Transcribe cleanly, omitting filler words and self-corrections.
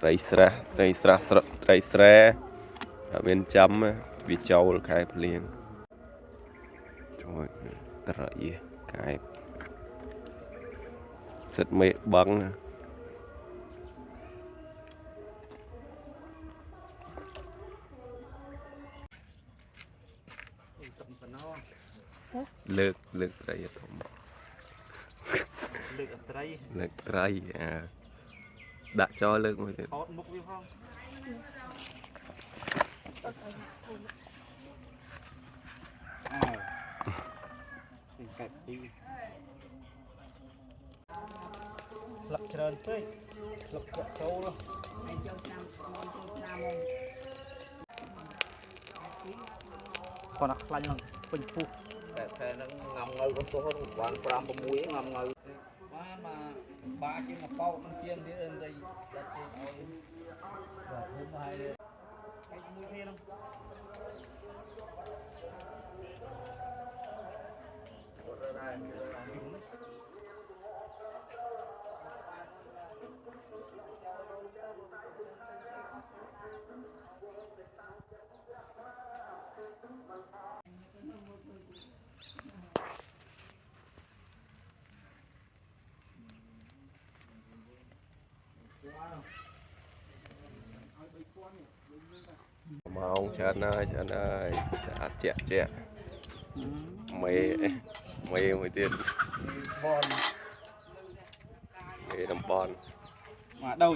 ត្រីស្រះត្រីស្រែមានចាំវាចូលខែភ្លៀងជួយត្រីកែបសិតមេបឹងលើកត្រីធំលើកត្រីដាក់ចោលលើកមួយទៀតថតមុខវាផងកែបពីស្លឹកច្រើនពេកស្លឹកចាក់ចូលហើយចូលតាមគាត់ខ្លាញ់នឹងពេញពុះតែហ្នឹងងំងើគាត់ពោះបាន5 6ងំងើបានមកបាជាងមកបោកនឹងជាងទៀតអីដាក់ជាឲ្យបាទហូបហើយឯងមួយគ្នាហ្នឹងម៉ោងច្រើនហើយស្អាតជាក់មេមួយទៀតបនមេតំបន់មកđâu